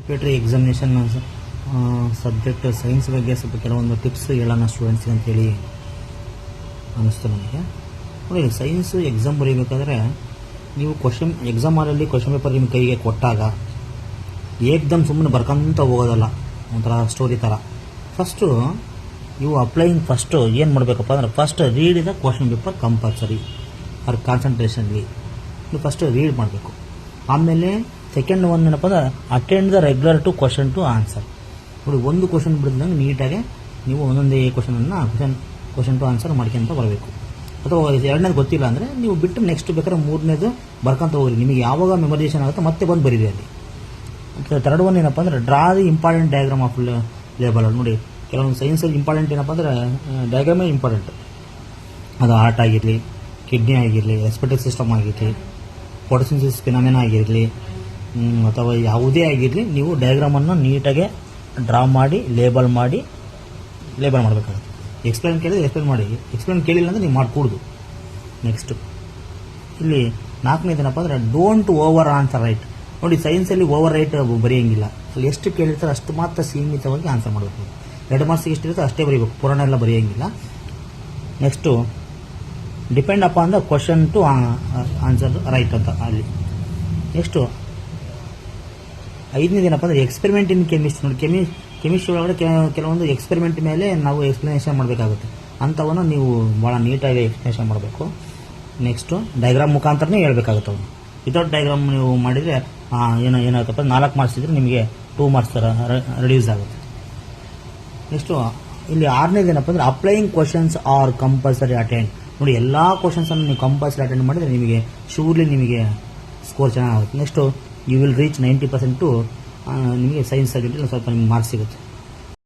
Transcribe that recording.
Preparatory examination subject science ಬಗ್ಗೆ ಸ್ವಲ್ಪ ಕೆಲವೊಂದು ಟಿಪ್ಸ್ ಹೇಳೋಣ ಸ್ಟೂಡೆಂಟ್ಸ್ಗೆ ಅಂತೇಳಿ ಅನ್ನಿಸ್ತು ನನಗೆ. ನೋಡಿ, ಸೈನ್ಸು ಎಕ್ಸಾಮ್ ಬರೀಬೇಕಾದ್ರೆ ನೀವು ಎಕ್ಸಾಮ್ ಹಾಲಲ್ಲಿ ಕ್ವಶನ್ ಪೇಪರ್ ನಿಮ್ಮ ಕೈಗೆ ಕೊಟ್ಟಾಗ ಏಕ್ದಮ್ ಸುಮ್ಮನೆ ಬರ್ಕೊಂತ ಹೋಗೋದಲ್ಲ, ಒಂಥರ ಸ್ಟೋರಿ ಥರ. ಫಸ್ಟು ನೀವು ಅಪ್ಲೈಯಿಂಗ್ ಫಸ್ಟು ಏನು ಮಾಡಬೇಕಪ್ಪ ಅಂದರೆ first read the question paper compulsory ಅವ್ರ ಕಾನ್ಸಂಟ್ರೇಷನ್ಲಿ ನೀವು ಫಸ್ಟ್ ರೀಡ್ ಮಾಡಬೇಕು. ಆಮೇಲೆ ಸೆಕೆಂಡ್ ಒನ್ ಏನಪ್ಪ ಅಂದ್ರೆ attend the regular to question to answer. ನೋಡಿ, ಒಂದು ಕ್ವಶನ್ ಬಿಡಿದಂಗೆ ನೀಟಾಗಿ ನೀವು ಒಂದೊಂದೇ ಕ್ವಶನ್ ಟು ಆನ್ಸರ್ ಮಾಡ್ಕೊಂತ ಬರಬೇಕು. ಅಥವಾ ಎರಡನೇದು ಗೊತ್ತಿಲ್ಲ ಅಂದರೆ ನೀವು ಬಿಟ್ಟು ನೆಕ್ಸ್ಟ್ ಬೇಕಾದ್ರೆ ಮೂರನೇದು ಬರ್ಕೊಂತ ಹೋಗ್ರಿ. ನಿಮಗೆ ಯಾವಾಗ ಮೆಮೊರೈಸೇಷನ್ ಆಗುತ್ತೆ ಮತ್ತೆ ಬಂದು ಬರೀರಿ ಅಲ್ಲಿ. ಥರ್ಡ್ ಒನ್ ಏನಪ್ಪ ಅಂದರೆ draw the important diagram of label. ನೋಡಿ, ಕೆಲವೊಂದು ಸೈನ್ಸಲ್ಲಿ ಇಂಪಾರ್ಟೆಂಟ್ ಏನಪ್ಪ ಅಂದರೆ ಡಯಾಗ್ರಾಮೇ ಇಂಪಾರ್ಟೆಂಟ್. ಅದು ಹಾರ್ಟ್ ಆಗಿರಲಿ, ಕಿಡ್ನಿ ಆಗಿರಲಿ, ರೆಸ್ಪಿರೇಟರಿ ಸಿಸ್ಟಮ್ ಆಗಿರಲಿ, ಫೋಟೋಸಿಂಥಸಿಸ್ ಫಿನಾಮಿನಾ ಆಗಿರಲಿ, ಅಥವಾ ಯಾವುದೇ ಆಗಿರಲಿ, ನೀವು ಡಯಾಗ್ರಾಮನ್ನು ನೀಟಾಗಿ ಡ್ರಾ ಮಾಡಿ ಲೇಬಲ್ ಮಾಡಬೇಕಾಗುತ್ತೆ. ಎಕ್ಸ್ಪ್ಲೇನ್ ಕೇಳಿದ್ರೆ ಎಕ್ಸ್ಪ್ಲೇನ್ ಮಾಡಿ, ಎಕ್ಸ್ಪ್ಲೇನ್ ಕೇಳಿಲ್ಲ ಅಂದರೆ ನೀವು ಮಾಡಿಕೊಡ್ದು. ನೆಕ್ಸ್ಟು ಇಲ್ಲಿ 4ನೇದು ಏನಪ್ಪ ಅಂದರೆ ಡೋಂಟ್ ಓವರ್ ಆನ್ಸರ್ ರೈಟ್. ನೋಡಿ, ಸೈನ್ಸಲ್ಲಿ ಓವರ್ ರೈಟ್ ಬರೆಯೋಂಗಿಲ್ಲ. ಅಲ್ಲಿ ಎಷ್ಟು ಕೇಳಿರ್ತಾರೆ ಅಷ್ಟು ಮಾತ್ರ ಸೀಮಿತವಾಗಿ ಆನ್ಸರ್ ಮಾಡಬೇಕು. 2 ಮಾರ್ಕ್ಸಿಗೆ ಎಷ್ಟಿರುತ್ತೆ ಅಷ್ಟೇ ಬರೀಬೇಕು, ಪುರಾಣ ಎಲ್ಲ ಬರೆಯೋಂಗಿಲ್ಲ. Next depend upon the question to answer right ಅಂತ ಅಲ್ಲಿ. ನೆಕ್ಸ್ಟು 5ನೇದು ಏನಪ್ಪ ಅಂದರೆ ಎಕ್ಸ್ಪೆರಿಮೆಂಟ್ ಇನ್ ಕೆಮಿಸ್ಟ್ರಿ. ನೋಡಿ, ಕೆಮಿಸ್ಟ್ರಿ ಒಳಗಡೆ ಕೆಲವೊಂದು ಎಕ್ಸ್ಪೆರಿಮೆಂಟ್ ಮೇಲೆ ನಾವು ಎಕ್ಸ್ಪ್ಲನೇಷನ್ ಮಾಡಬೇಕಾಗುತ್ತೆ. ಅಂಥವನ್ನು ನೀವು ಭಾಳ ನೀಟಾಗಿ ಎಕ್ಸ್ಪ್ಲನೇಷನ್ ಮಾಡಬೇಕು. ನೆಕ್ಸ್ಟು ಡಯಾಗ್ರಾಮ್ ಮುಖಾಂತರನೇ ಹೇಳ್ಬೇಕಾಗುತ್ತೆ. ಅವನು ವಿತೌಟ್ ಡಯಾಗ್ರಾಮ್ ನೀವು ಮಾಡಿದರೆ ಏನಾಗುತ್ತಪ್ಪ 4 ಮಾರ್ಕ್ಸ್ ಇದ್ದರೆ ನಿಮಗೆ 2 ಮಾರ್ಕ್ಸ್ ರಿಡ್ಯೂಸ್ ಆಗುತ್ತೆ. ನೆಕ್ಸ್ಟು ಇಲ್ಲಿ 6ನೇದು ಏನಪ್ಪ ಅಂದರೆ applying questions are compulsory attend. ನೋಡಿ, ಎಲ್ಲ ಕ್ವಶನ್ಸನ್ನು ನೀವು ಕಂಪಲ್ಸರಿ ಅಟೆಂಡ್ ಮಾಡಿದರೆ ನಿಮಗೆ ನಿಮಗೆ ಸ್ಕೋರ್ ಚೆನ್ನಾಗುತ್ತೆ. ನೆಕ್ಸ್ಟು ಯು ವಿಲ್ ರೀಚ್ 90% ನಿಮಗೆ ಸೈನ್ಸ್ ಸಬ್ಜೆಕ್ಟಲ್ಲಿ ಸ್ವಲ್ಪ ನಿಮ್ಗೆ ಮಾರ್ಕ್ಸ್ ಸಿಗುತ್ತೆ.